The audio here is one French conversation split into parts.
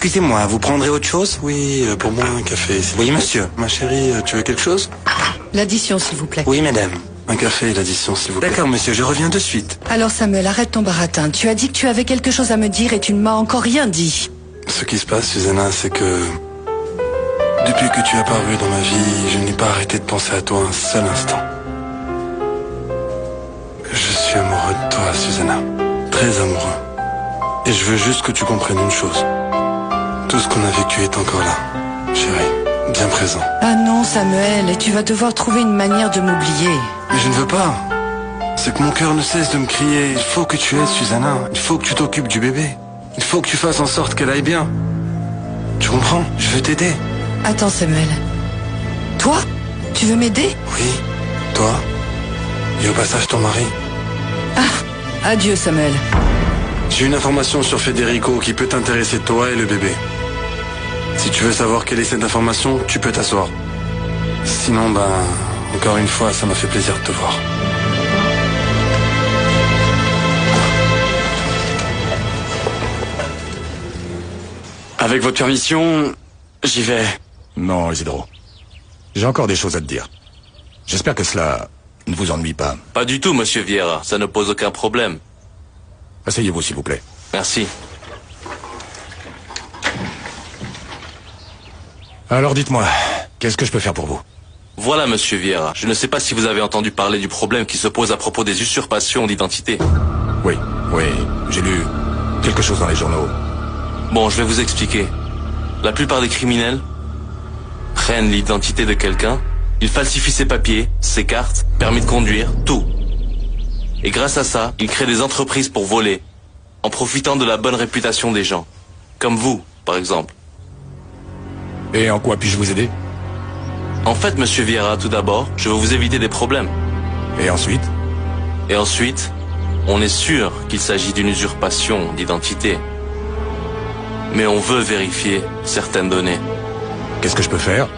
Excusez-moi, vous prendrez autre chose? Oui, pour moi un café. Oui, monsieur. Ma chérie, tu veux quelque chose? L'addition, s'il vous plaît. Oui, madame. Un café et l'addition, s'il vous plaît. D'accord, monsieur, je reviens de suite. Alors Samuel, arrête ton baratin. Tu as dit que tu avais quelque chose à me dire et tu ne m'as encore rien dit. Ce qui se passe, Susanna, c'est que... depuis que tu es apparu dans ma vie, je n'ai pas arrêté de penser à toi un seul instant. Je suis amoureux de toi, Susanna. Très amoureux. Et je veux juste que tu comprennes une chose. Tout ce qu'on a vécu est encore là, chérie, bien présent. Ah non, Samuel, et tu vas devoir trouver une manière de m'oublier. Mais je ne veux pas. C'est que mon cœur ne cesse de me crier. Il faut que tu aides Susanna. Il faut que tu t'occupes du bébé. Il faut que tu fasses en sorte qu'elle aille bien. Tu comprends? Je veux t'aider. Attends, Samuel. Toi? Tu veux m'aider? Oui, toi. Et au passage ton mari. Ah, adieu, Samuel. J'ai une information sur Federico qui peut t'intéresser, toi et le bébé. Si tu veux savoir quelle est cette information, tu peux t'asseoir. Sinon, encore une fois, ça m'a fait plaisir de te voir. Avec votre permission, j'y vais. Non, Isidro. J'ai encore des choses à te dire. J'espère que cela ne vous ennuie pas. Pas du tout, monsieur Vieira. Ça ne pose aucun problème. Asseyez-vous, s'il vous plaît. Merci. Alors dites-moi, qu'est-ce que je peux faire pour vous? Voilà, monsieur Vieira. Je ne sais pas si vous avez entendu parler du problème qui se pose à propos des usurpations d'identité. Oui, j'ai lu quelque chose dans les journaux. Bon, je vais vous expliquer. La plupart des criminels prennent l'identité de quelqu'un, ils falsifient ses papiers, ses cartes, permis de conduire, tout. Et grâce à ça, ils créent des entreprises pour voler, en profitant de la bonne réputation des gens. Comme vous, par exemple. Et en quoi puis-je vous aider? En fait, monsieur Vieira, tout d'abord, je veux vous éviter des problèmes. Et ensuite? Et ensuite, on est sûr qu'il s'agit d'une usurpation d'identité. Mais on veut vérifier certaines données. Qu'est-ce que je peux faire?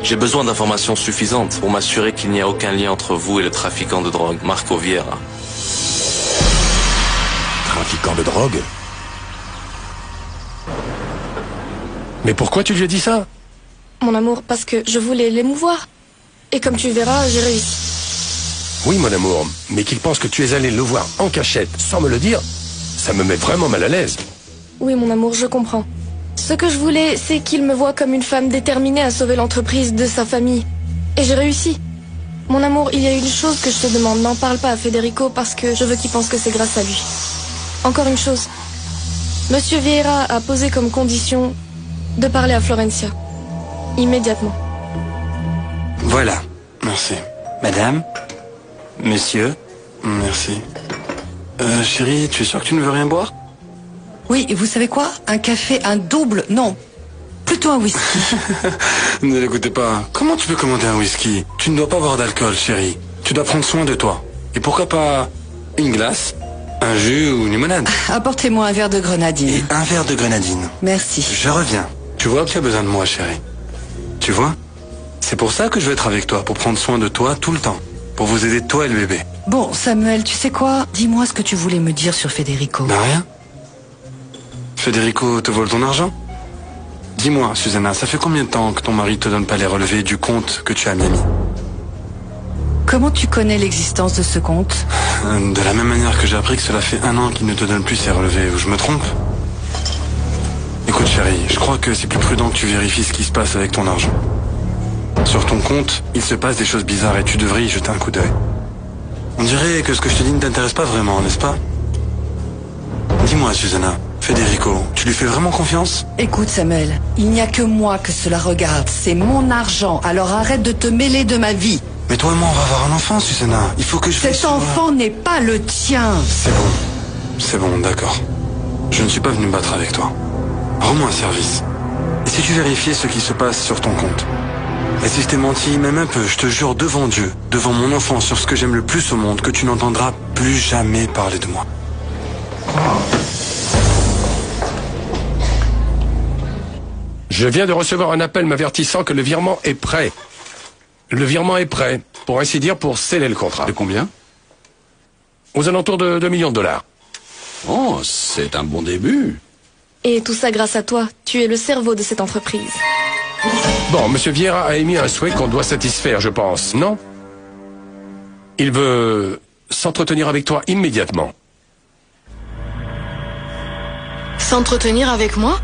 J'ai besoin d'informations suffisantes pour m'assurer qu'il n'y a aucun lien entre vous et le trafiquant de drogue, Marco Vieira. Trafiquant de drogue? Mais pourquoi tu lui as dit ça? Mon amour, parce que je voulais l'émouvoir. Et comme tu verras, j'ai réussi. Oui, mon amour, mais qu'il pense que tu es allé le voir en cachette sans me le dire, ça me met vraiment mal à l'aise. Oui, mon amour, je comprends. Ce que je voulais, c'est qu'il me voie comme une femme déterminée à sauver l'entreprise de sa famille. Et j'ai réussi. Mon amour, il y a une chose que je te demande. N'en parle pas à Federico parce que je veux qu'il pense que c'est grâce à lui. Encore une chose. Monsieur Vieira a posé comme condition de parler à Florencia. Immédiatement. Voilà. Merci. Madame? Monsieur? Merci. Chérie, tu es sûre que tu ne veux rien boire? Oui, et vous savez quoi? Un café, un double, non. Plutôt un whisky. Ne l'écoutez pas. Comment tu peux commander un whisky? Tu ne dois pas boire d'alcool, chérie. Tu dois prendre soin de toi. Et pourquoi pas une glace, un jus ou une limonade? Apportez-moi un verre de grenadine. Et un verre de grenadine. Merci. Je reviens. Tu vois que tu as besoin de moi, chérie. Tu vois? C'est pour ça que je veux être avec toi, pour prendre soin de toi tout le temps. Pour vous aider, toi et le bébé. Bon, Samuel, tu sais quoi? Dis-moi ce que tu voulais me dire sur Federico. Rien. Federico te vole ton argent? Dis-moi, Susanna, ça fait combien de temps que ton mari te donne pas les relevés du compte que tu as à Miami? Comment tu connais l'existence de ce compte? De la même manière que j'ai appris que cela fait 1 an qu'il ne te donne plus ses relevés, ou je me trompe? Écoute, chérie, je crois que c'est plus prudent que tu vérifies ce qui se passe avec ton argent. Sur ton compte, il se passe des choses bizarres et tu devrais y jeter un coup d'œil. On dirait que ce que je te dis ne t'intéresse pas vraiment, n'est-ce pas? Dis-moi, Susanna, Federico, tu lui fais vraiment confiance? Écoute, Samuel, il n'y a que moi que cela regarde. C'est mon argent, alors arrête de te mêler de ma vie. Mais toi et moi, on va avoir un enfant, Susanna. Il faut que je... Cet enfant n'est pas le tien. C'est bon, d'accord. Je ne suis pas venu me battre avec toi. Rends-moi un service. Et si tu vérifiais ce qui se passe sur ton compte? Et si je t'ai menti, même un peu, je te jure devant Dieu, devant mon enfant, sur ce que j'aime le plus au monde, que tu n'entendras plus jamais parler de moi. Je viens de recevoir un appel m'avertissant que le virement est prêt. Le virement est prêt, pour ainsi dire, pour sceller le contrat. De combien? Aux alentours de $2 millions. Oh, c'est un bon début. Et tout ça grâce à toi. Tu es le cerveau de cette entreprise. Bon, Monsieur Vieira a émis un souhait qu'on doit satisfaire, je pense, non? Il veut s'entretenir avec toi immédiatement. S'entretenir avec moi?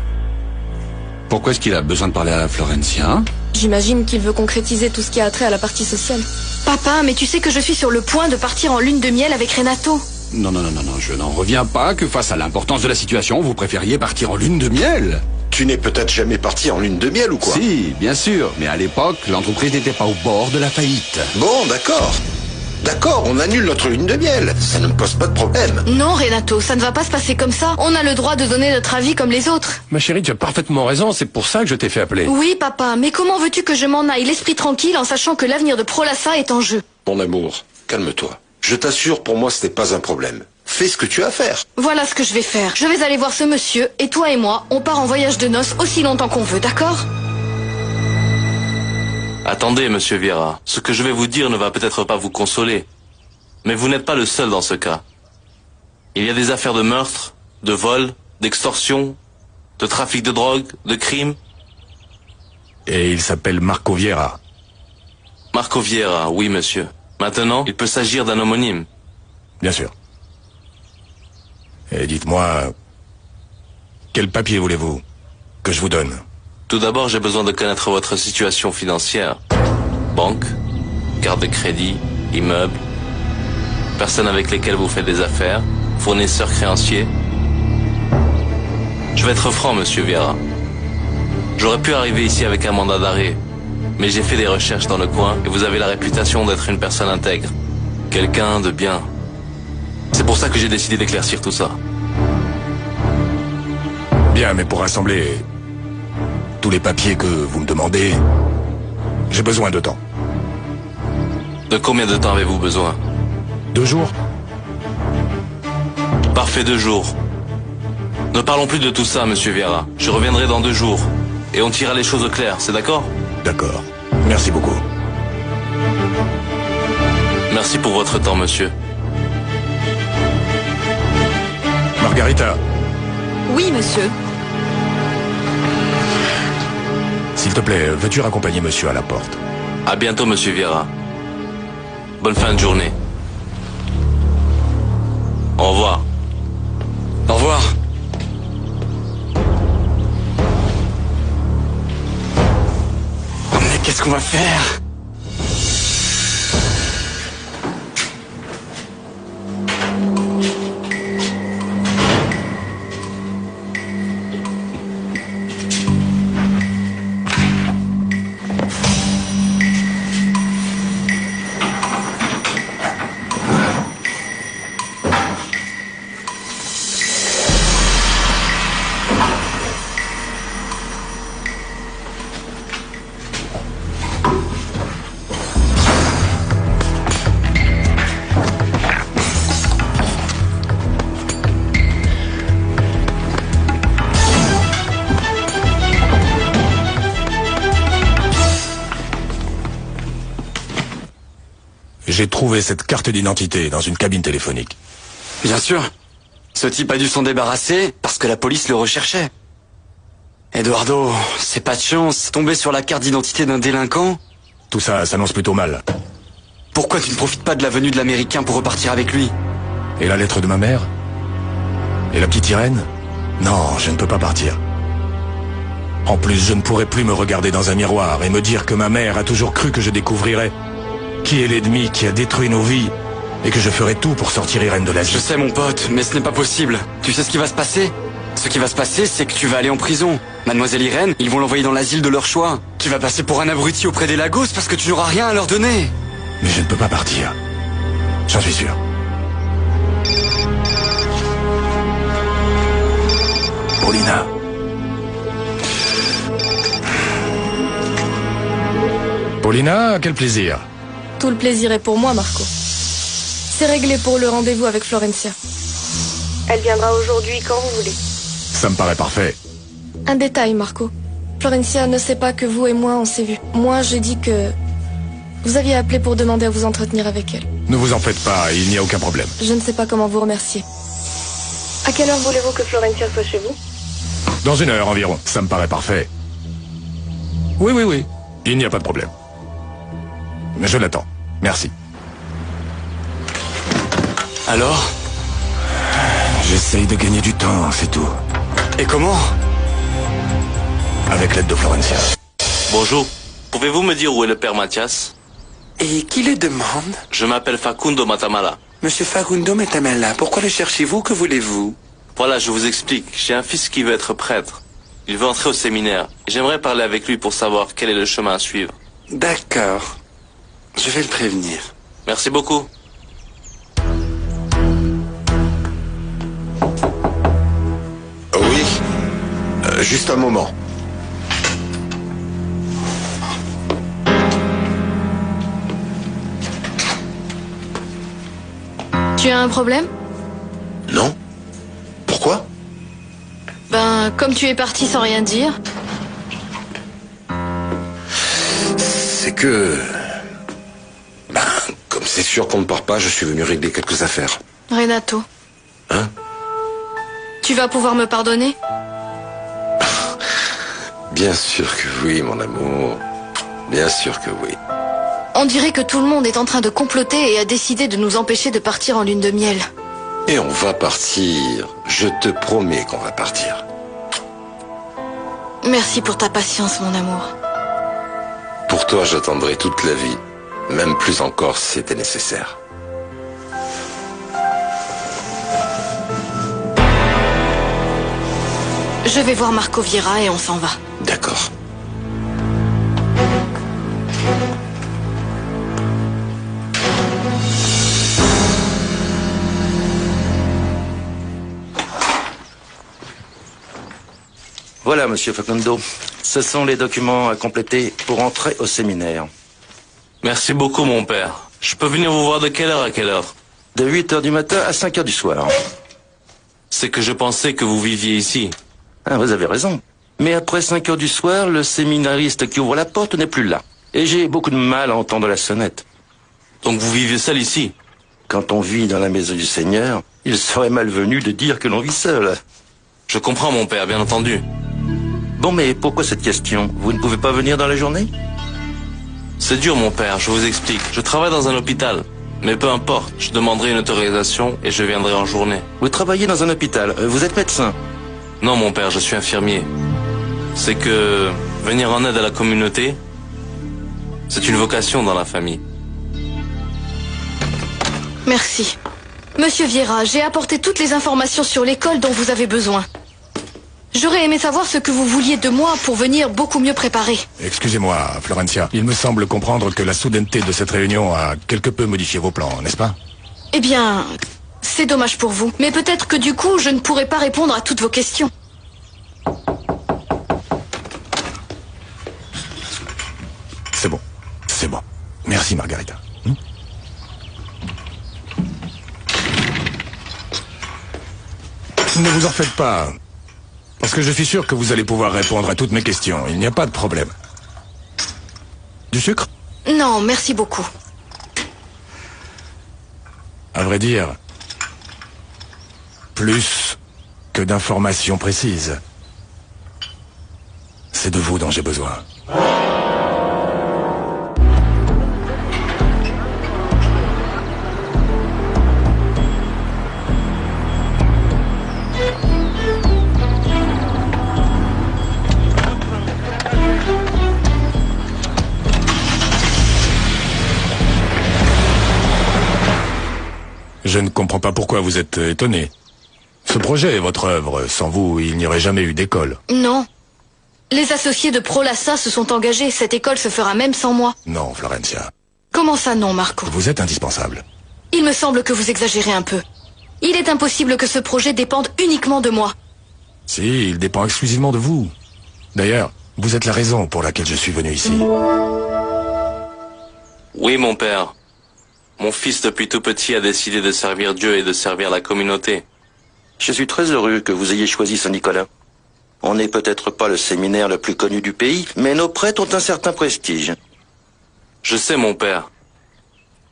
Pourquoi est-ce qu'il a besoin de parler à Florencia? J'imagine qu'il veut concrétiser tout ce qui a trait à la partie sociale. Papa, mais tu sais que je suis sur le point de partir en lune de miel avec Renato. Non, je n'en reviens pas que face à l'importance de la situation, vous préfériez partir en lune de miel. Tu n'es peut-être jamais parti en lune de miel ou quoi? Si, bien sûr, mais à l'époque, l'entreprise n'était pas au bord de la faillite. Bon, d'accord. D'accord, on annule notre lune de miel. Ça ne me pose pas de problème. Non, Renato, ça ne va pas se passer comme ça. On a le droit de donner notre avis comme les autres. Ma chérie, tu as parfaitement raison, c'est pour ça que je t'ai fait appeler. Oui, papa, mais comment veux-tu que je m'en aille l'esprit tranquille en sachant que l'avenir de Prolassa est en jeu? Mon amour, calme-toi. Je t'assure, pour moi, ce n'est pas un problème. Fais ce que tu as à faire. Voilà ce que je vais faire. Je vais aller voir ce monsieur, et toi et moi, on part en voyage de noces aussi longtemps qu'on veut, d'accord? Attendez, monsieur Vieira. Ce que je vais vous dire ne va peut-être pas vous consoler. Mais vous n'êtes pas le seul dans ce cas. Il y a des affaires de meurtre, de vol, d'extorsion, de trafic de drogue, de crime. Et il s'appelle Marco Vieira. Marco Vieira, oui, monsieur. Maintenant, il peut s'agir d'un homonyme. Bien sûr. Et dites-moi, quel papier voulez-vous que je vous donne? Tout d'abord, j'ai besoin de connaître votre situation financière. Banque, carte de crédit, immeuble, personnes avec lesquelles vous faites des affaires, fournisseurs créanciers. Je vais être franc, monsieur Vieira. J'aurais pu arriver ici avec un mandat d'arrêt, mais j'ai fait des recherches dans le coin et vous avez la réputation d'être une personne intègre. Quelqu'un de bien. C'est pour ça que j'ai décidé d'éclaircir tout ça. Bien, mais pour rassembler tous les papiers que vous me demandez, j'ai besoin de temps. De combien de temps avez-vous besoin? 2 jours? Parfait, 2 jours. Ne parlons plus de tout ça, monsieur Vieira. Je reviendrai dans 2 jours. Et on tirera les choses au clair, c'est d'accord? D'accord. Merci beaucoup. Merci pour votre temps, monsieur. Margarita, Oui, monsieur. s'il te plaît, veux-tu raccompagner monsieur à la porte? À bientôt, monsieur Vieira. Bonne fin de journée. Au revoir. Au revoir. Oh, mais qu'est-ce qu'on va faire? J'ai trouvé cette carte d'identité dans une cabine téléphonique. Bien sûr. Ce type a dû s'en débarrasser parce que la police le recherchait. Eduardo, c'est pas de chance. Tomber sur la carte d'identité d'un délinquant. Tout ça s'annonce plutôt mal. Pourquoi tu ne profites pas de la venue de l'Américain pour repartir avec lui? Et la lettre de ma mère? Et la petite Irène? Non, je ne peux pas partir. En plus, je ne pourrai plus me regarder dans un miroir et me dire que ma mère a toujours cru que je découvrirais qui est l'ennemi qui a détruit nos vies et que je ferai tout pour sortir Irène de l'asile. Je sais, mon pote, mais ce n'est pas possible. Tu sais ce qui va se passer? Ce qui va se passer, c'est que tu vas aller en prison. Mademoiselle Irène, ils vont l'envoyer dans l'asile de leur choix. Tu vas passer pour un abruti auprès des Lagos parce que tu n'auras rien à leur donner. Mais je ne peux pas partir. J'en suis sûr. Paulina. Paulina, quel plaisir. Tout le plaisir est pour moi, Marco. C'est réglé pour le rendez-vous avec Florencia. Elle viendra aujourd'hui quand vous voulez. Ça me paraît parfait. Un détail, Marco. Florencia ne sait pas que vous et moi, on s'est vus. Moi, j'ai dit que vous aviez appelé pour demander à vous entretenir avec elle. Ne vous en faites pas, il n'y a aucun problème. Je ne sais pas comment vous remercier. À quelle heure voulez-vous que Florencia soit chez vous? Dans 1 heure environ, ça me paraît parfait. Oui, il n'y a pas de problème. Mais je l'attends. Merci. Alors? J'essaye de gagner du temps, c'est tout. Et comment? Avec l'aide de Florencia. Bonjour. Pouvez-vous me dire où est le père Mathias? Et qui le demande? Je m'appelle Facundo Matamala. Monsieur Facundo Matamala, pourquoi le cherchez-vous? Que voulez-vous? Voilà, je vous explique. J'ai un fils qui veut être prêtre. Il veut entrer au séminaire. J'aimerais parler avec lui pour savoir quel est le chemin à suivre. D'accord. Je vais le prévenir. Merci beaucoup. Oui. Juste un moment. Tu as un problème? Non? Pourquoi? Ben, comme tu es parti sans rien dire. C'est que... Ben, comme c'est sûr qu'on ne part pas, je suis venu régler quelques affaires. Renato. Hein? Tu vas pouvoir me pardonner? Bien sûr que oui, mon amour. Bien sûr que oui. On dirait que tout le monde est en train de comploter et a décidé de nous empêcher de partir en lune de miel. Et on va partir. Je te promets qu'on va partir. Merci pour ta patience, mon amour. Pour toi, j'attendrai toute la vie. Même plus encore si c'était nécessaire. Je vais voir Marco Vieira et on s'en va. D'accord. Voilà, monsieur Facundo. Ce sont les documents à compléter pour entrer au séminaire. Merci beaucoup, mon père. Je peux venir vous voir de quelle heure à quelle heure? De 8 heures du matin à 5 heures du soir. C'est que je pensais que vous viviez ici. Ah, vous avez raison. Mais après 5 heures du soir, le séminariste qui ouvre la porte n'est plus là. Et j'ai beaucoup de mal à entendre la sonnette. Donc vous vivez seul ici? Quand on vit dans la maison du Seigneur, il serait malvenu de dire que l'on vit seul. Je comprends, mon père, bien entendu. Bon, mais pourquoi cette question? Vous ne pouvez pas venir dans la journée? C'est dur, mon père, je vous explique. Je travaille dans un hôpital. Mais peu importe, je demanderai une autorisation et je viendrai en journée. Vous travaillez dans un hôpital, vous êtes médecin? Non, mon père, je suis infirmier. C'est que venir en aide à la communauté, c'est une vocation dans la famille. Merci. Monsieur Vieira, j'ai apporté toutes les informations sur l'école dont vous avez besoin. J'aurais aimé savoir ce que vous vouliez de moi pour venir beaucoup mieux préparé. Excusez-moi, Florencia. Il me semble comprendre que la soudaineté de cette réunion a quelque peu modifié vos plans, n'est-ce pas? Eh bien, c'est dommage pour vous. Mais peut-être que du coup, je ne pourrai pas répondre à toutes vos questions. C'est bon. C'est bon. Merci, Margarita. Ne vous en faites pas. Parce que je suis sûr que vous allez pouvoir répondre à toutes mes questions. Il n'y a pas de problème. Du sucre? Non, merci beaucoup. À vrai dire, plus que d'informations précises, c'est de vous dont j'ai besoin. Je ne comprends pas pourquoi vous êtes étonné. Ce projet est votre œuvre. Sans vous, il n'y aurait jamais eu d'école. Non. Les associés de Prolassa se sont engagés. Cette école se fera même sans moi. Non, Florencia. Comment ça non, Marco? Vous êtes indispensable. Il me semble que vous exagérez un peu. Il est impossible que ce projet dépende uniquement de moi. Si, il dépend exclusivement de vous. D'ailleurs, vous êtes la raison pour laquelle je suis venu ici. Oui, mon père. Mon fils, depuis tout petit, a décidé de servir Dieu et de servir la communauté. Je suis très heureux que vous ayez choisi Saint-Nicolas. On n'est peut-être pas le séminaire le plus connu du pays, mais nos prêtres ont un certain prestige. Je sais, mon père.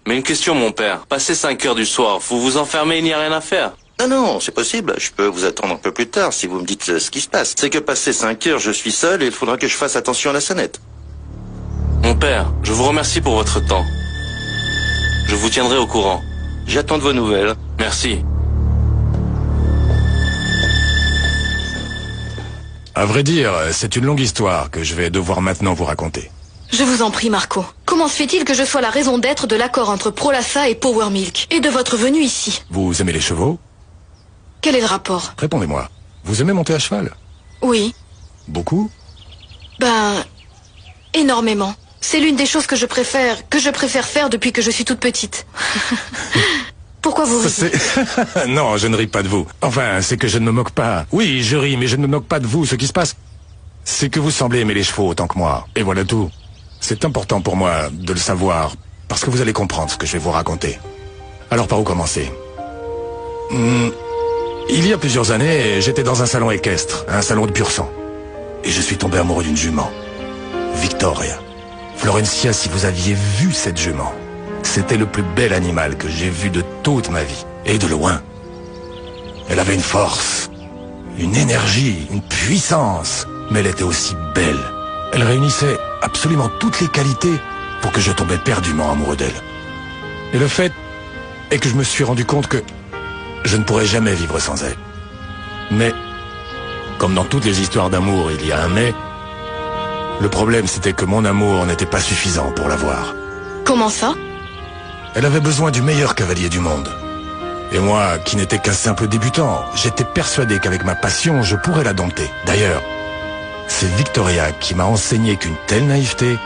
Mais une question, mon père. Passé 5 heures du soir, vous vous enfermez, il n'y a rien à faire. Ah non, c'est possible. Je peux vous attendre un peu plus tard si vous me dites ce qui se passe. C'est que passé 5 heures, je suis seul et il faudra que je fasse attention à la sonnette. Mon père, je vous remercie pour votre temps. Je vous tiendrai au courant. J'attends de vos nouvelles. Merci. À vrai dire, c'est une longue histoire que je vais devoir maintenant vous raconter. Je vous en prie, Marco. Comment se fait-il que je sois la raison d'être de l'accord entre Prolassa et Power Milk et de votre venue ici? Vous aimez les chevaux? Quel est le rapport? Répondez-moi. Vous aimez monter à cheval? Oui. Beaucoup? Énormément. C'est l'une des choses que je préfère faire depuis que je suis toute petite. Pourquoi vous riez? Non, je ne ris pas de vous. Enfin, c'est que je ne me moque pas. Oui, je ris, mais je ne me moque pas de vous. Ce qui se passe, c'est que vous semblez aimer les chevaux autant que moi. Et voilà tout. C'est important pour moi de le savoir, parce que vous allez comprendre ce que je vais vous raconter. Alors, par où commencer? Il y a plusieurs années, j'étais dans un salon équestre, un salon de pur sang. Et je suis tombé amoureux d'une jument. Victoria. Florencia, si vous aviez vu cette jument, c'était le plus bel animal que j'ai vu de toute ma vie. Et de loin. Elle avait une force, une énergie, une puissance, mais elle était aussi belle. Elle réunissait absolument toutes les qualités pour que je tombais perdument amoureux d'elle. Et le fait est que je me suis rendu compte que je ne pourrais jamais vivre sans elle. Mais, comme dans toutes les histoires d'amour, il y a un mais. Le problème, c'était que mon amour n'était pas suffisant pour l'avoir. Comment ça? Elle avait besoin du meilleur cavalier du monde. Et moi, qui n'étais qu'un simple débutant, j'étais persuadé qu'avec ma passion, je pourrais la dompter. D'ailleurs, c'est Victoria qui m'a enseigné qu'une telle naïveté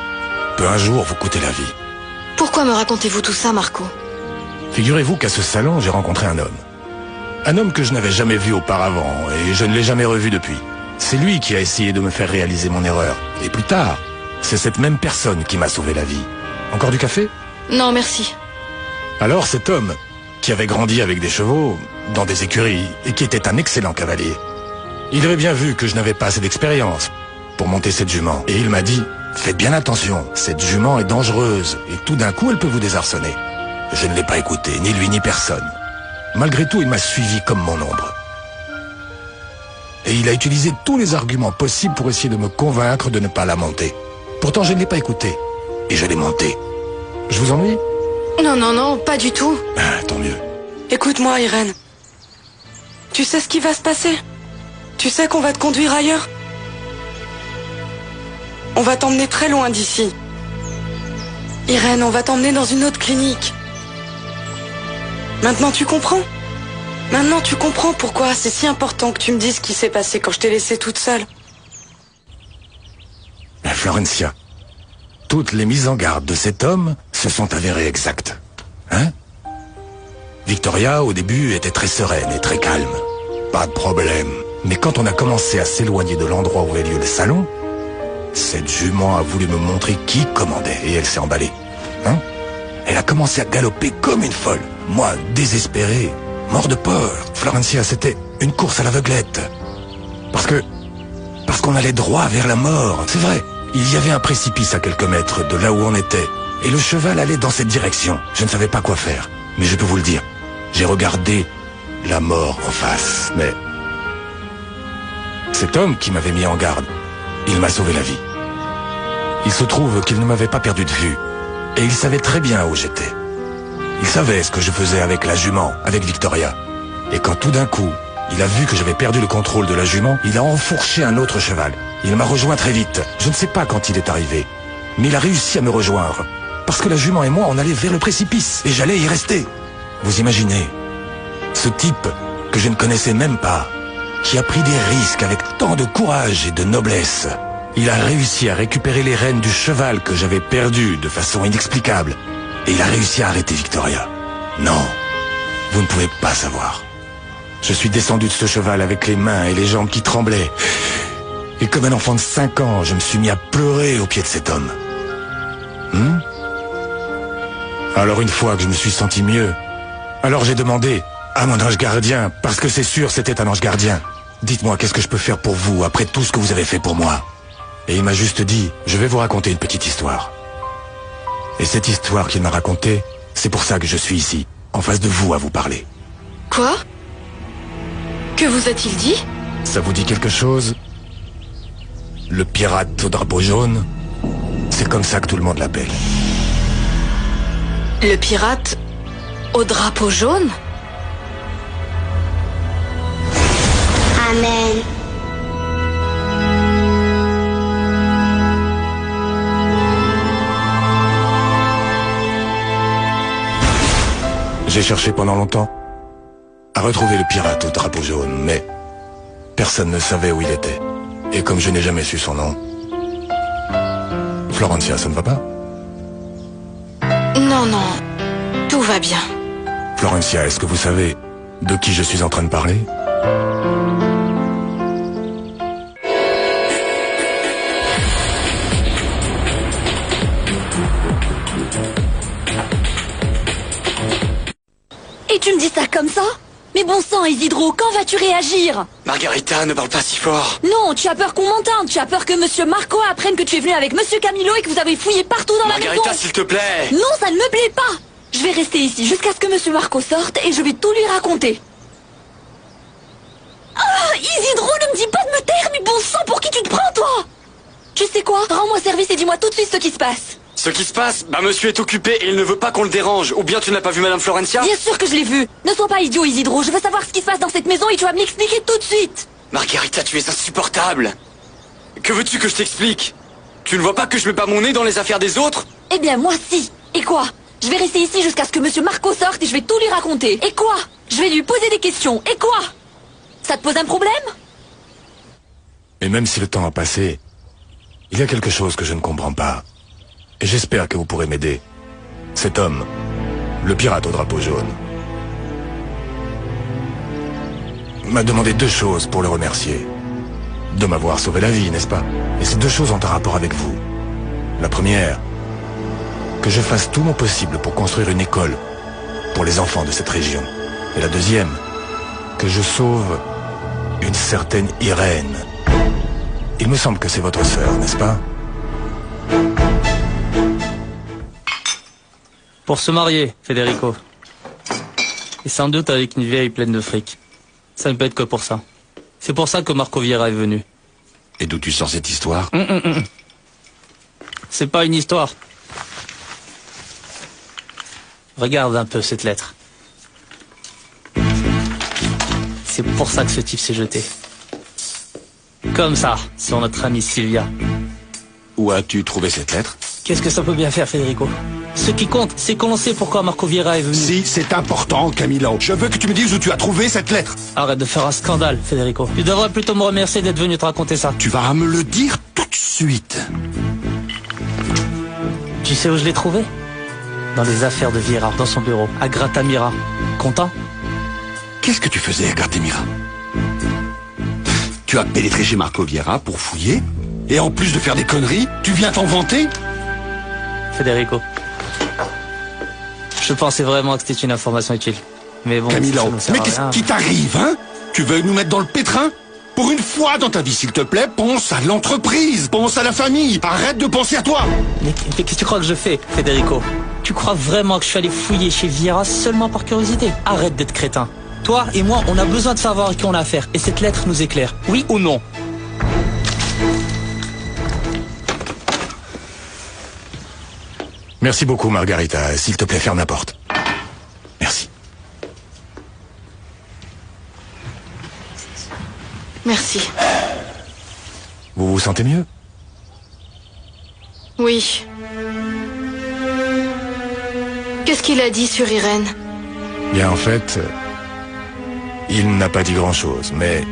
peut un jour vous coûter la vie. Pourquoi me racontez-vous tout ça, Marco? Figurez-vous qu'à ce salon, j'ai rencontré un homme. Un homme que je n'avais jamais vu auparavant, et je ne l'ai jamais revu depuis. C'est lui qui a essayé de me faire réaliser mon erreur. Et plus tard, c'est cette même personne qui m'a sauvé la vie. Encore du café? Non, merci. Alors cet homme, qui avait grandi avec des chevaux, dans des écuries, et qui était un excellent cavalier, il avait bien vu que je n'avais pas assez d'expérience pour monter cette jument. Et il m'a dit, faites bien attention, cette jument est dangereuse, et tout d'un coup elle peut vous désarçonner. Je ne l'ai pas écouté, ni lui ni personne. Malgré tout, il m'a suivi comme mon ombre. Et il a utilisé tous les arguments possibles pour essayer de me convaincre de ne pas la monter. Pourtant, je ne l'ai pas écouté. Et je l'ai montée. Je vous ennuie? Non, pas du tout. Ah, tant mieux. Écoute-moi, Irène. Tu sais ce qui va se passer? Tu sais qu'on va te conduire ailleurs? On va t'emmener très loin d'ici. Irène, on va t'emmener dans une autre clinique. Maintenant, tu comprends? Maintenant, tu comprends pourquoi c'est si important que tu me dises ce qui s'est passé quand je t'ai laissée toute seule. Florencia, toutes les mises en garde de cet homme se sont avérées exactes. Hein? Victoria, au début, était très sereine et très calme. Pas de problème. Mais quand on a commencé à s'éloigner de l'endroit où avait lieu le salon, cette jument a voulu me montrer qui commandait et elle s'est emballée. Hein? Elle a commencé à galoper comme une folle. Moi, désespéré, mort de peur. Florencia, c'était une course à l'aveuglette. Parce qu'on allait droit vers la mort. C'est vrai, il y avait un précipice à quelques mètres de là où on était. Et le cheval allait dans cette direction. Je ne savais pas quoi faire. Mais je peux vous le dire, j'ai regardé la mort en face. Mais cet homme qui m'avait mis en garde, il m'a sauvé la vie. Il se trouve qu'il ne m'avait pas perdu de vue. Et il savait très bien où j'étais. Il savait ce que je faisais avec la jument, avec Victoria. Et quand tout d'un coup, il a vu que j'avais perdu le contrôle de la jument, il a enfourché un autre cheval. Il m'a rejoint très vite. Je ne sais pas quand il est arrivé. Mais il a réussi à me rejoindre. Parce que la jument et moi, on allait vers le précipice. Et j'allais y rester. Vous imaginez, ce type que je ne connaissais même pas, qui a pris des risques avec tant de courage et de noblesse. Il a réussi à récupérer les rênes du cheval que j'avais perdu de façon inexplicable. Et il a réussi à arrêter Victoria. Non, vous ne pouvez pas savoir. Je suis descendu de ce cheval avec les mains et les jambes qui tremblaient. Et comme un enfant de 5 ans, je me suis mis à pleurer au pied de cet homme. Alors une fois que je me suis senti mieux, alors j'ai demandé à mon ange gardien, parce que c'est sûr c'était un ange gardien, dites-moi qu'est-ce que je peux faire pour vous après tout ce que vous avez fait pour moi. Et il m'a juste dit, je vais vous raconter une petite histoire. Et cette histoire qu'il m'a racontée, c'est pour ça que je suis ici, en face de vous à vous parler. Quoi? Que vous a-t-il dit? Ça vous dit quelque chose? Le pirate au drapeau jaune? C'est comme ça que tout le monde l'appelle. Le pirate au drapeau jaune? Amen. J'ai cherché pendant longtemps à retrouver le pirate au drapeau jaune, mais personne ne savait où il était. Et comme je n'ai jamais su son nom... Florencia, ça ne va pas? Non, non. Tout va bien. Florencia, est-ce que vous savez de qui je suis en train de parler? Et tu me dis ça comme ça? Mais bon sang, Isidro, quand vas-tu réagir? Margarita, ne parle pas si fort. Non, tu as peur qu'on m'entende. Tu as peur que Monsieur Marco apprenne que tu es venu avec Monsieur Camilo et que vous avez fouillé partout dans la maison. Margarita, s'il te plaît. Non, ça ne me plaît pas. Je vais rester ici jusqu'à ce que Monsieur Marco sorte et je vais tout lui raconter. Ah, Isidro, ne me dis pas de me taire, mais bon sang, pour qui tu te prends, toi? Tu sais quoi? Rends-moi service et dis-moi tout de suite ce qui se passe. Ce qui se passe? Bah, monsieur est occupé et il ne veut pas qu'on le dérange. Ou bien tu n'as pas vu Madame Florencia? Bien sûr que je l'ai vu. Ne sois pas idiot, Isidro. Je veux savoir ce qui se passe dans cette maison et tu vas me l'expliquer tout de suite. Margarita, tu es insupportable. Que veux-tu que je t'explique? Tu ne vois pas que je mets pas mon nez dans les affaires des autres? Eh bien, moi si. Et quoi? Je vais rester ici jusqu'à ce que Monsieur Marco sorte et je vais tout lui raconter. Et quoi? Je vais lui poser des questions. Et quoi? Ça te pose un problème? Et même si le temps a passé, il y a quelque chose que je ne comprends pas. Et j'espère que vous pourrez m'aider. Cet homme, le pirate au drapeau jaune, m'a demandé deux choses pour le remercier. De m'avoir sauvé la vie, n'est-ce pas? Et ces deux choses ont un rapport avec vous. La première, que je fasse tout mon possible pour construire une école pour les enfants de cette région. Et la deuxième, que je sauve une certaine Irène. Il me semble que c'est votre sœur, n'est-ce pas? Pour se marier, Federico. Et sans doute avec une vieille pleine de fric. Ça ne peut être que pour ça. C'est pour ça que Marco Vieira est venu. Et d'où tu sors cette histoire? C'est pas une histoire. Regarde un peu cette lettre. C'est pour ça que ce type s'est jeté. Comme ça, sur notre amie Sylvia. Où as-tu trouvé cette lettre? Qu'est-ce que ça peut bien faire, Federico? Ce qui compte, c'est qu'on sait pourquoi Marco Vieira est venu. Si, c'est important, Camilo. Je veux que tu me dises où tu as trouvé cette lettre. Arrête de faire un scandale, Federico. Tu devrais plutôt me remercier d'être venu te raconter ça. Tu vas me le dire tout de suite. Tu sais où je l'ai trouvé? Dans les affaires de Vieira, dans son bureau, à Gratamira. Content? Qu'est-ce que tu faisais à Gratamira? Tu as pénétré chez Marco Vieira pour fouiller? Et en plus de faire des conneries, tu viens t'en vanter? Federico, je pensais vraiment que c'était une information utile. Mais bon, Camilo, mais qu'est-ce qui t'arrive, hein? Tu veux nous mettre dans le pétrin? Pour une fois dans ta vie, s'il te plaît, pense à l'entreprise, pense à la famille, arrête de penser à toi. Mais qu'est-ce que tu crois que je fais, Federico? Tu crois vraiment que je suis allé fouiller chez Vieira seulement par curiosité? Arrête d'être crétin. Toi et moi, on a besoin de savoir à qui on a affaire. Et cette lettre nous éclaire. Oui ou non? Merci beaucoup, Margarita. S'il te plaît, ferme la porte. Merci. Merci. Vous vous sentez mieux? Oui. Qu'est-ce qu'il a dit sur Irène? Bien, en fait, il n'a pas dit grand-chose, mais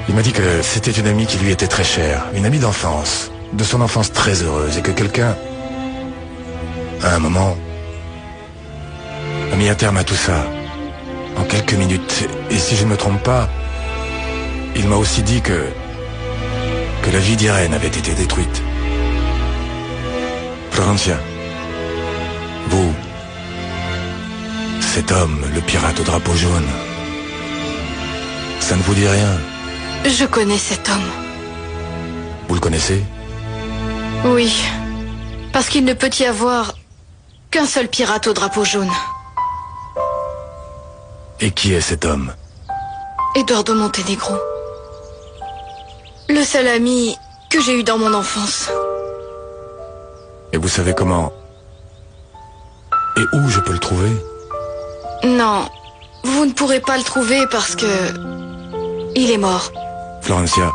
il m'a dit que c'était une amie qui lui était très chère, une amie d'enfance, de son enfance très heureuse, et que quelqu'un, à un moment, a mis un terme à tout ça, en quelques minutes. Et si je ne me trompe pas, il m'a aussi dit que la vie d'Irène avait été détruite. Florencia, vous, cet homme, le pirate au drapeau jaune, ça ne vous dit rien? Je connais cet homme. Vous le connaissez? Oui. Parce qu'il ne peut y avoir qu'un seul pirate au drapeau jaune. Et qui est cet homme? Eduardo Montenegro. Le seul ami que j'ai eu dans mon enfance. Et vous savez comment... Et où je peux le trouver? Non, vous ne pourrez pas le trouver parce que... il est mort. Florencia,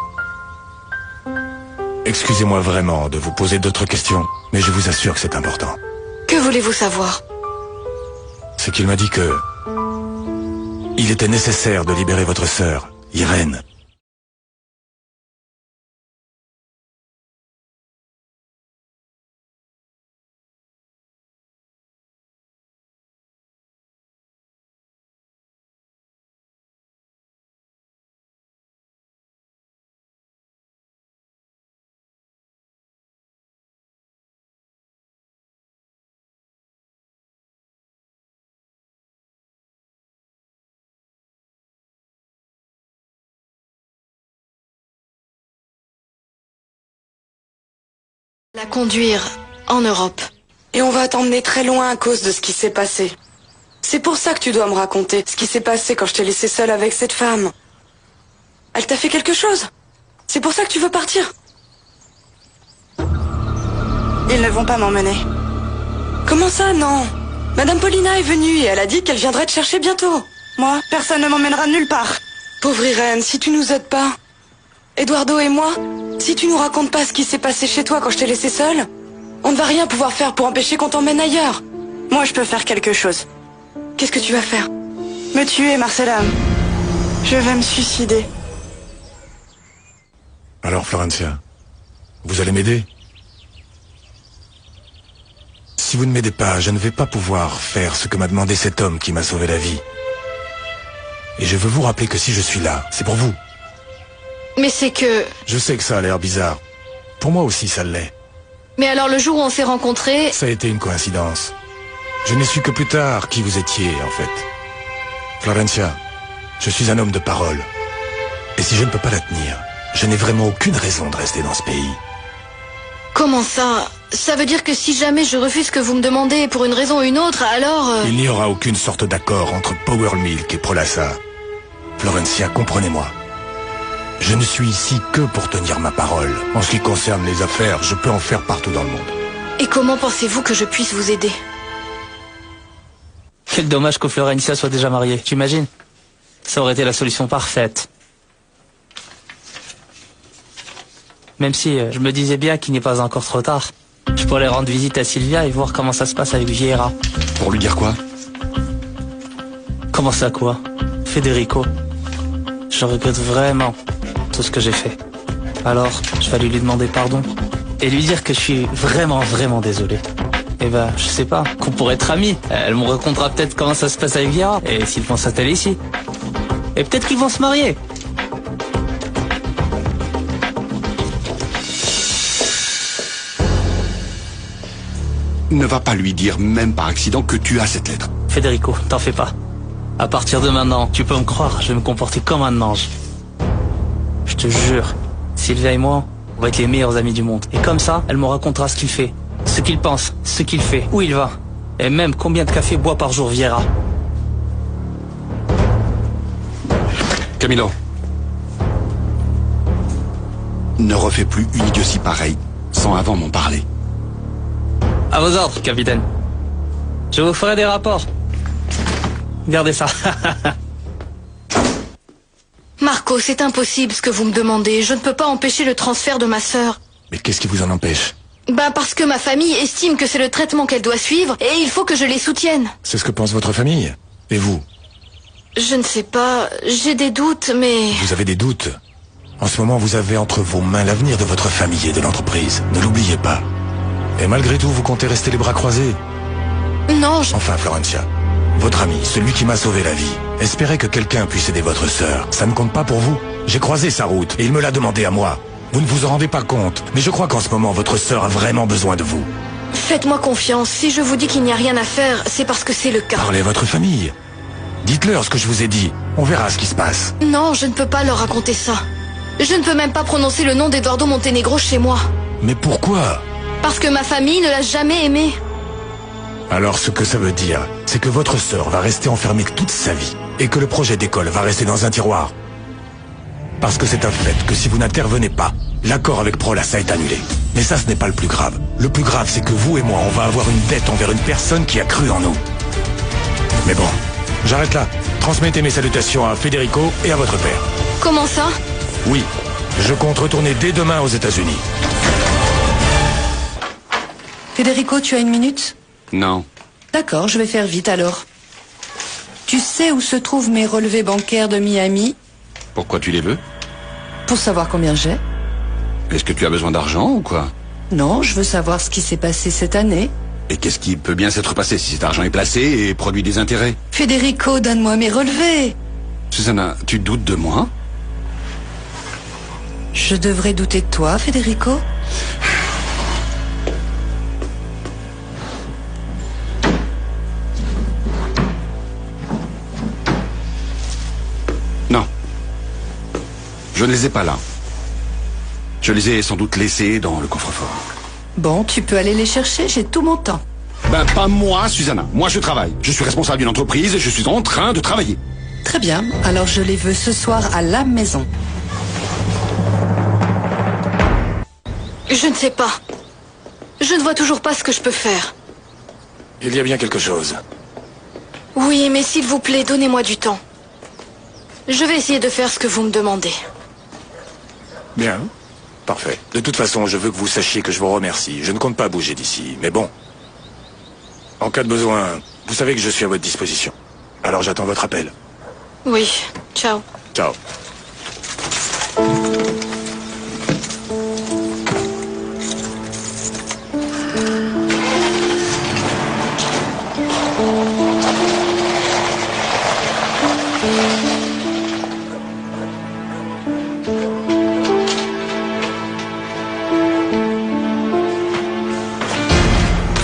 excusez-moi vraiment de vous poser d'autres questions, mais je vous assure que c'est important. Que voulez-vous savoir? C'est qu'il m'a dit que... il était nécessaire de libérer votre sœur, Irène. La conduire en Europe. Et on va t'emmener très loin à cause de ce qui s'est passé. C'est pour ça que tu dois me raconter ce qui s'est passé quand je t'ai laissé seule avec cette femme. Elle t'a fait quelque chose? C'est pour ça que tu veux partir? Ils ne vont pas m'emmener. Comment ça, non? Madame Paulina est venue et elle a dit qu'elle viendrait te chercher bientôt. Moi, personne ne m'emmènera nulle part. Pauvre Irène, si tu nous aides pas... Eduardo et moi, si tu nous racontes pas ce qui s'est passé chez toi quand je t'ai laissé seule, on ne va rien pouvoir faire pour empêcher qu'on t'emmène ailleurs. Moi, je peux faire quelque chose. Qu'est-ce que tu vas faire? Me tuer, Marcella. Je vais me suicider. Alors, Florencia, vous allez m'aider? Si vous ne m'aidez pas, je ne vais pas pouvoir faire ce que m'a demandé cet homme qui m'a sauvé la vie. Et je veux vous rappeler que si je suis là, c'est pour vous. Mais c'est que... Je sais que ça a l'air bizarre. Pour moi aussi, ça l'est. Mais alors le jour où on s'est rencontrés... Ça a été une coïncidence. Je n'ai su que plus tard qui vous étiez, en fait. Florencia, je suis un homme de parole. Et si je ne peux pas la tenir, je n'ai vraiment aucune raison de rester dans ce pays. Comment ça? Ça veut dire que si jamais je refuse ce que vous me demandez pour une raison ou une autre, alors... Il n'y aura aucune sorte d'accord entre Power Milk et Prolassa. Florencia, comprenez-moi. Je ne suis ici que pour tenir ma parole. En ce qui concerne les affaires, je peux en faire partout dans le monde. Et comment pensez-vous que je puisse vous aider? Quel dommage que Florencia soit déjà mariée, tu imagines? Ça aurait été la solution parfaite. Même si je me disais bien qu'il n'est pas encore trop tard. Je pourrais rendre visite à Sylvia et voir comment ça se passe avec Vieira. Pour lui dire quoi? Comment ça quoi? Federico. Je regrette vraiment tout ce que j'ai fait. Alors, je vais lui demander pardon et lui dire que je suis vraiment désolé. Et bah, je sais pas, qu'on pourrait être amis. Elle me racontera peut-être comment ça se passe avec Vieira et s'ils vont s'installer ici. Et peut-être qu'ils vont se marier. Ne va pas lui dire, même par accident, que tu as cette lettre. Federico, t'en fais pas. À partir de maintenant, tu peux me croire, je vais me comporter comme un ange. Je te jure, Sylvia et moi, on va être les meilleurs amis du monde. Et comme ça, elle me racontera ce qu'il fait, ce qu'il pense, ce qu'il fait, où il va. Et même combien de café boit par jour Vieira. Camilo. Ne refais plus une idiotie pareille, sans avant m'en parler. À vos ordres, capitaine. Je vous ferai des rapports. Gardez ça. Marco, c'est impossible ce que vous me demandez. Je ne peux pas empêcher le transfert de ma sœur. Mais qu'est-ce qui vous en empêche? Bah parce que ma famille estime que c'est le traitement qu'elle doit suivre et il faut que je les soutienne. C'est ce que pense votre famille? Et vous? Je ne sais pas, j'ai des doutes, mais... Vous avez des doutes? En ce moment, vous avez entre vos mains l'avenir de votre famille et de l'entreprise. Ne l'oubliez pas. Et malgré tout, vous comptez rester les bras croisés? Non, Enfin, Florencia, votre ami, celui qui m'a sauvé la vie, espérait que quelqu'un puisse aider votre sœur. Ça ne compte pas pour vous? J'ai croisé sa route et il me l'a demandé à moi. Vous ne vous en rendez pas compte, mais je crois qu'en ce moment, votre sœur a vraiment besoin de vous. Faites-moi confiance, si je vous dis qu'il n'y a rien à faire, c'est parce que c'est le cas. Parlez à votre famille. Dites-leur ce que je vous ai dit. On verra ce qui se passe. Non, je ne peux pas leur raconter ça. Je ne peux même pas prononcer le nom d'Eduardo Montenegro chez moi. Mais pourquoi? Parce que ma famille ne l'a jamais aimé. Alors ce que ça veut dire, c'est que votre sœur va rester enfermée toute sa vie et que le projet d'école va rester dans un tiroir. Parce que c'est un fait que si vous n'intervenez pas, l'accord avec Prolas est annulé. Mais ça, ce n'est pas le plus grave. Le plus grave, c'est que vous et moi, on va avoir une dette envers une personne qui a cru en nous. Mais bon, j'arrête là. Transmettez mes salutations à Federico et à votre père. Comment ça? Oui, je compte retourner dès demain aux États-Unis. Federico, tu as une minute? Non. D'accord, je vais faire vite alors. Tu sais où se trouvent mes relevés bancaires de Miami? Pourquoi tu les veux? Pour savoir combien j'ai. Est-ce que tu as besoin d'argent ou quoi? Non, je veux savoir ce qui s'est passé cette année. Et qu'est-ce qui peut bien s'être passé si cet argent est placé et produit des intérêts? Federico, donne-moi mes relevés. Susanna, tu doutes de moi? Je devrais douter de toi, Federico? Non. Je ne les ai pas là. Je les ai sans doute laissés dans le coffre-fort. Bon, tu peux aller les chercher, j'ai tout mon temps. Ben, pas moi, Susanna. Moi, je travaille. Je suis responsable d'une entreprise et je suis en train de travailler. Très bien, alors je les veux ce soir à la maison. Je ne sais pas. Je ne vois toujours pas ce que je peux faire. Il y a bien quelque chose. Oui, mais s'il vous plaît, donnez-moi du temps. Je vais essayer de faire ce que vous me demandez. Bien. Parfait. De toute façon, je veux que vous sachiez que je vous remercie. Je ne compte pas bouger d'ici, mais bon. En cas de besoin, vous savez que je suis à votre disposition. Alors j'attends votre appel. Oui, ciao. Ciao.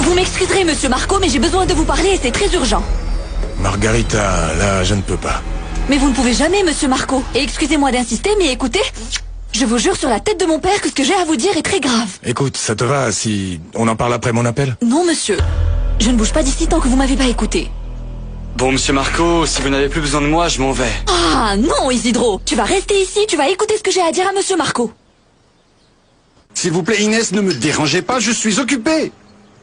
Vous m'excuserez, monsieur Marco, mais j'ai besoin de vous parler et c'est très urgent. Margarita, là, je ne peux pas. Mais vous ne pouvez jamais, monsieur Marco. Et excusez-moi d'insister, mais écoutez, je vous jure sur la tête de mon père que ce que j'ai à vous dire est très grave. Écoute, ça te va si on en parle après mon appel? Non, monsieur. Je ne bouge pas d'ici tant que vous m'avez pas écouté. Bon, monsieur Marco, si vous n'avez plus besoin de moi, je m'en vais. Ah non, Isidro. Tu vas rester ici, tu vas écouter ce que j'ai à dire à monsieur Marco. S'il vous plaît, Inès, ne me dérangez pas, je suis occupé.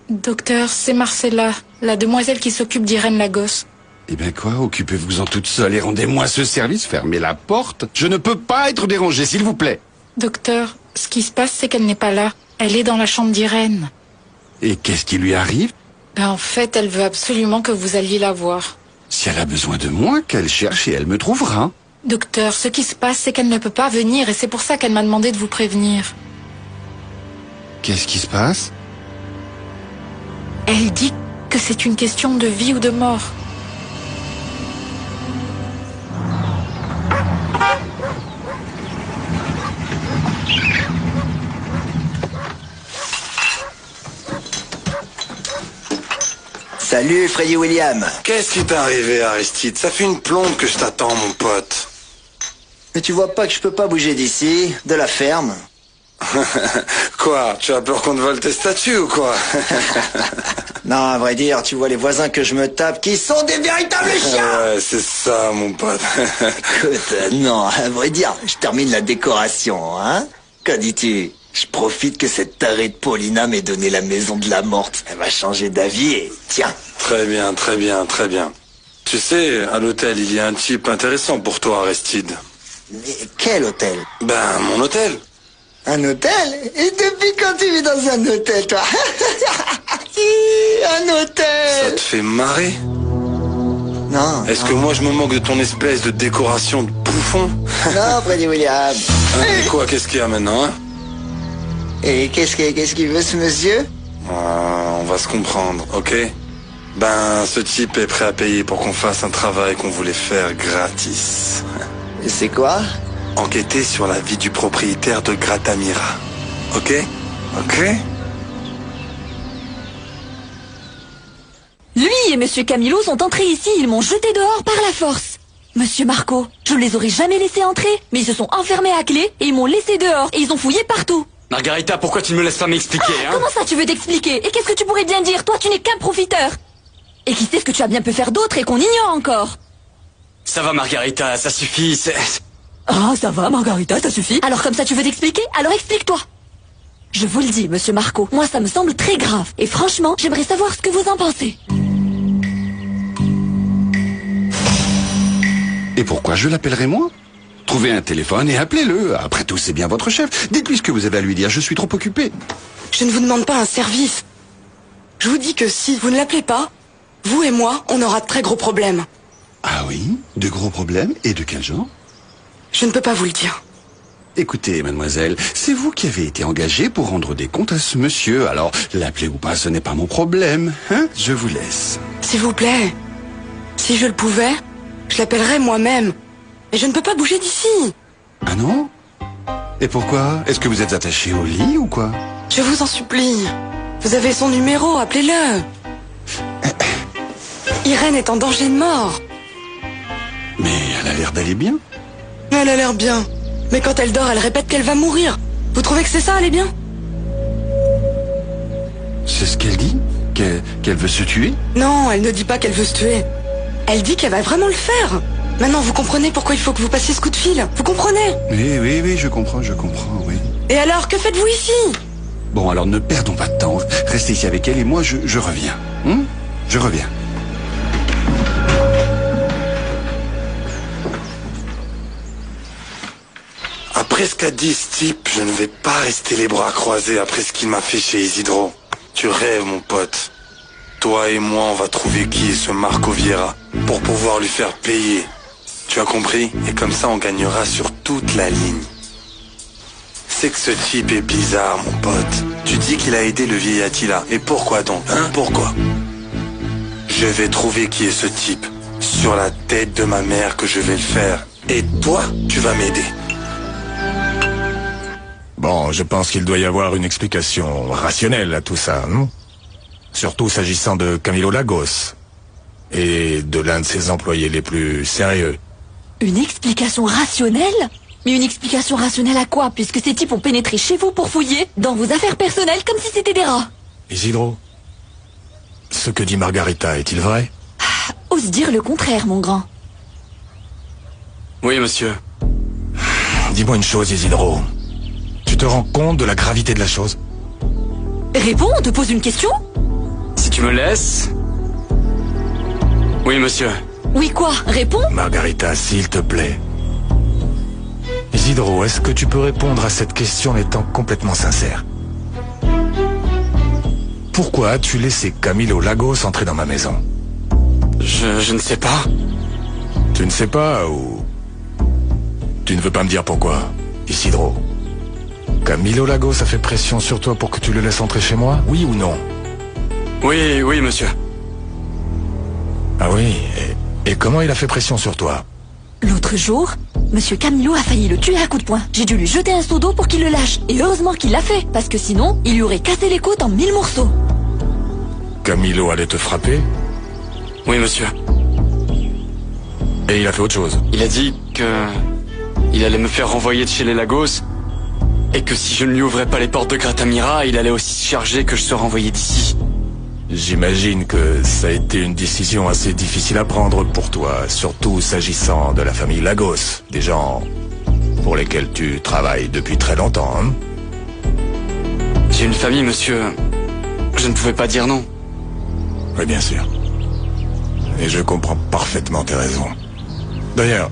Docteur, c'est Marcella, la demoiselle qui s'occupe d'Irène Lagos. Eh bien quoi, occupez-vous-en toute seule et rendez-moi ce service, fermez la porte. Je ne peux pas être dérangé, s'il vous plaît. Docteur, ce qui se passe, c'est qu'elle n'est pas là. Elle est dans la chambre d'Irène. Et qu'est-ce qui lui arrive? En fait, elle veut absolument que vous alliez la voir. Si elle a besoin de moi, qu'elle cherche et elle me trouvera. Docteur, ce qui se passe, c'est qu'elle ne peut pas venir et c'est pour ça qu'elle m'a demandé de vous prévenir. Qu'est-ce qui se passe? Elle dit que c'est une question de vie ou de mort. Salut, Freddy William. Qu'est-ce qui t'est arrivé, Aristide? Ça fait une plombe que je t'attends, mon pote. Mais tu vois pas que je peux pas bouger d'ici, de la ferme? Quoi? Tu as peur qu'on te vole tes statues ou quoi? Non, à vrai dire, tu vois les voisins que je me tape qui sont des véritables chiens. Ouais, c'est ça, mon pote. Écoute, non, à vrai dire, je termine la décoration, hein? Qu'en dis-tu? Je profite que cette tarée de Paulina m'ait donné la maison de la morte. Elle va changer d'avis et tiens. Très bien, très bien, très bien. Tu sais, à l'hôtel, il y a un type intéressant pour toi, Aristide. Mais quel hôtel? Ben, mon hôtel. Un hôtel? Et depuis quand tu vis dans un hôtel, toi? Un hôtel? Ça te fait marrer? Non. Est-ce que moi je me moque de ton espèce de décoration de bouffon? Non, Freddy William. Et quoi, qu'est-ce qu'il y a maintenant, hein? Et qu'est-ce qu'il veut, ce monsieur? On va se comprendre, ok? Ben, ce type est prêt à payer pour qu'on fasse un travail qu'on voulait faire gratis. Et c'est quoi? Enquêter sur la vie du propriétaire de Gratamira. Ok? Ok? Lui et monsieur Camilo sont entrés ici, ils m'ont jeté dehors par la force. Monsieur Marco, je ne les aurais jamais laissés entrer, mais ils se sont enfermés à clé et ils m'ont laissé dehors et ils ont fouillé partout. Margarita, pourquoi tu ne me laisses pas m'expliquer, hein? Comment ça tu veux t'expliquer? Et qu'est-ce que tu pourrais bien dire? Toi tu n'es qu'un profiteur. Et qui sait ce que tu as bien pu faire d'autre et qu'on ignore encore? Ça va, Margarita, ça suffit, Ah, ça va, Margarita, ça suffit. Alors comme ça tu veux t'expliquer? Alors explique-toi. Je vous le dis, monsieur Marco, moi ça me semble très grave. Et franchement, j'aimerais savoir ce que vous en pensez. Et pourquoi je l'appellerai moi? Trouvez un téléphone et appelez-le. Après tout, c'est bien votre chef. Dites-lui ce que vous avez à lui dire, je suis trop occupé. Je ne vous demande pas un service. Je vous dis que si vous ne l'appelez pas, vous et moi, on aura de très gros problèmes. Ah oui? De gros problèmes? Et de quel genre? Je ne peux pas vous le dire. Écoutez, mademoiselle, c'est vous qui avez été engagée pour rendre des comptes à ce monsieur, alors l'appeler ou pas, ce n'est pas mon problème, hein? Je vous laisse. S'il vous plaît, si je le pouvais, je l'appellerais moi-même. Mais je ne peux pas bouger d'ici. Ah non? Et pourquoi? Est-ce que vous êtes attaché au lit ou quoi? Je vous en supplie. Vous avez son numéro, appelez-le. Irène est en danger de mort. Mais elle a l'air d'aller bien. Elle a l'air bien. Mais quand elle dort, elle répète qu'elle va mourir. Vous trouvez que c'est ça, elle est bien? C'est ce qu'elle dit? Qu'elle veut se tuer? Non, elle ne dit pas qu'elle veut se tuer. Elle dit qu'elle va vraiment le faire. Maintenant, vous comprenez pourquoi il faut que vous passiez ce coup de fil? Vous comprenez? Oui, je comprends, oui. Et alors, que faites-vous ici? Bon, alors ne perdons pas de temps. Restez ici avec elle et moi, je reviens. Je reviens. Après ce qu'a dit ce type, je ne vais pas rester les bras croisés après ce qu'il m'a fait chez Isidro. Tu rêves, mon pote. Toi et moi, on va trouver qui est ce Marco Vieira pour pouvoir lui faire payer. Tu as compris? Et comme ça, on gagnera sur toute la ligne. C'est que ce type est bizarre, mon pote. Tu dis qu'il a aidé le vieil Attila. Et pourquoi donc? Pourquoi? Je vais trouver qui est ce type. Sur la tête de ma mère que je vais le faire. Et toi, tu vas m'aider. Bon, je pense qu'il doit y avoir une explication rationnelle à tout ça, non? Surtout s'agissant de Camilo Lagos et de l'un de ses employés les plus sérieux. Une explication rationnelle? Mais une explication rationnelle à quoi? Puisque ces types ont pénétré chez vous pour fouiller dans vos affaires personnelles comme si c'était des rats. Isidro, ce que dit Margarita est-il vrai? Ose dire le contraire, mon grand. Oui, monsieur. Dis-moi une chose, Isidro. Tu te rends compte de la gravité de la chose? Réponds, on te pose une question? Si tu me laisses... Oui, monsieur. Oui, quoi? Réponds? Margarita, s'il te plaît. Isidro, est-ce que tu peux répondre à cette question en étant complètement sincère? Pourquoi as-tu laissé Camilo Lagos entrer dans ma maison? Je ne sais pas. Tu ne sais pas ou... Tu ne veux pas me dire pourquoi, Isidro? Camilo Lagos a fait pression sur toi pour que tu le laisses entrer chez moi? Oui ou non? Oui, monsieur. Ah oui, et comment il a fait pression sur toi? L'autre jour, monsieur Camilo a failli le tuer à coups de poing. J'ai dû lui jeter un seau d'eau pour qu'il le lâche. Et heureusement qu'il l'a fait, parce que sinon, il lui aurait cassé les côtes en 1000 morceaux. Camilo allait te frapper? Oui, monsieur. Et il a fait autre chose? Il a dit que... il allait me faire renvoyer de chez les Lagos... et que si je ne lui ouvrais pas les portes de Gratamira, il allait aussi se charger que je serais renvoyé d'ici. J'imagine que ça a été une décision assez difficile à prendre pour toi, surtout s'agissant de la famille Lagos, des gens pour lesquels tu travailles depuis très longtemps, hein? J'ai une famille, monsieur. Je ne pouvais pas dire non. Oui, bien sûr. Et je comprends parfaitement tes raisons. D'ailleurs,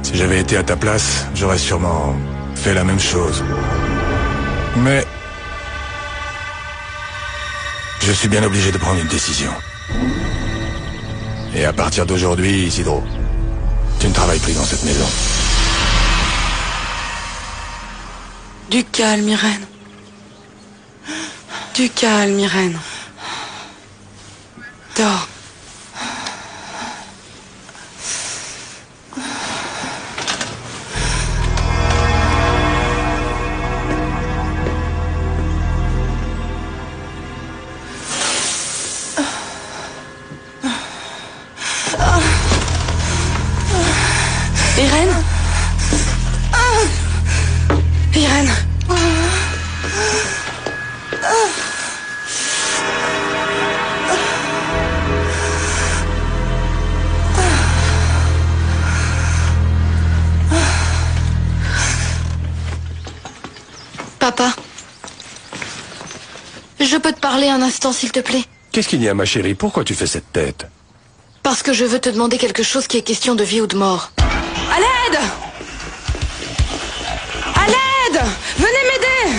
si j'avais été à ta place, j'aurais sûrement fait la même chose. Mais... je suis bien obligé de prendre une décision. Et à partir d'aujourd'hui, Isidro, tu ne travailles plus dans cette maison. Du calme, Irène. Du calme, Irène. Dors. Irène? Irène? Papa, je peux te parler un instant, s'il te plaît? Qu'est-ce qu'il y a, ma chérie? Pourquoi tu fais cette tête? Parce que je veux te demander quelque chose qui est question de vie ou de mort. À l'aide! À l'aide! Venez m'aider!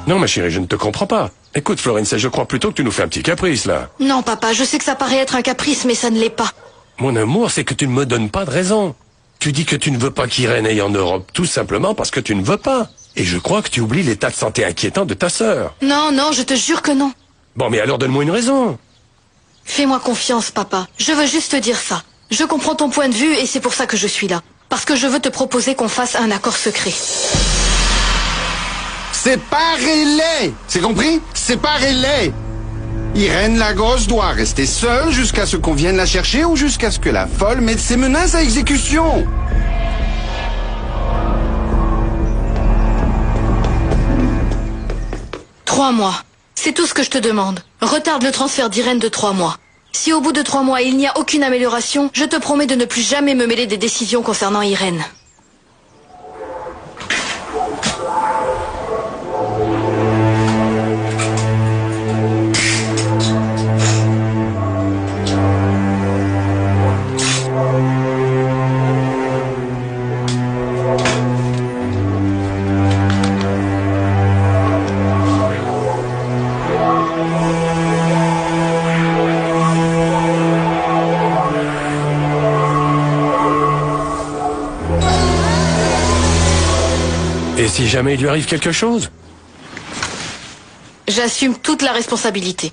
Non, ma chérie, je ne te comprends pas. Écoute, Florence, je crois plutôt que tu nous fais un petit caprice, là. Non, papa, je sais que ça paraît être un caprice, mais ça ne l'est pas. Mon amour, c'est que tu ne me donnes pas de raison. Tu dis que tu ne veux pas qu'Irène aille en Europe, tout simplement parce que tu ne veux pas. Et je crois que tu oublies l'état de santé inquiétant de ta sœur. Non, non, je te jure que non. Bon, mais alors donne-moi une raison. Fais-moi confiance, papa. Je veux juste te dire ça. Je comprends ton point de vue et c'est pour ça que je suis là. Parce que je veux te proposer qu'on fasse un accord secret. Séparez-les! C'est compris? Séparez-les! Irène Lagos doit rester seule jusqu'à ce qu'on vienne la chercher ou jusqu'à ce que la folle mette ses menaces à exécution. 3 mois. C'est tout ce que je te demande. Retarde le transfert d'Irène de 3 mois. Si au bout de 3 mois il n'y a aucune amélioration, je te promets de ne plus jamais me mêler des décisions concernant Irène. Et si jamais il lui arrive quelque chose? J'assume toute la responsabilité.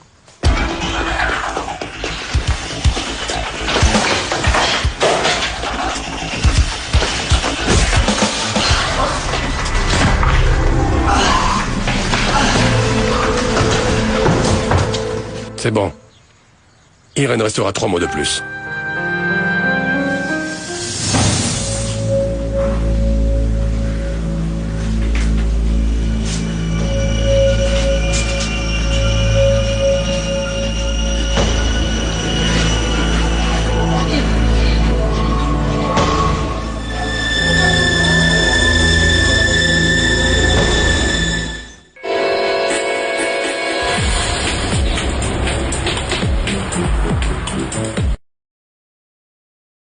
C'est bon. Irène restera 3 mois de plus.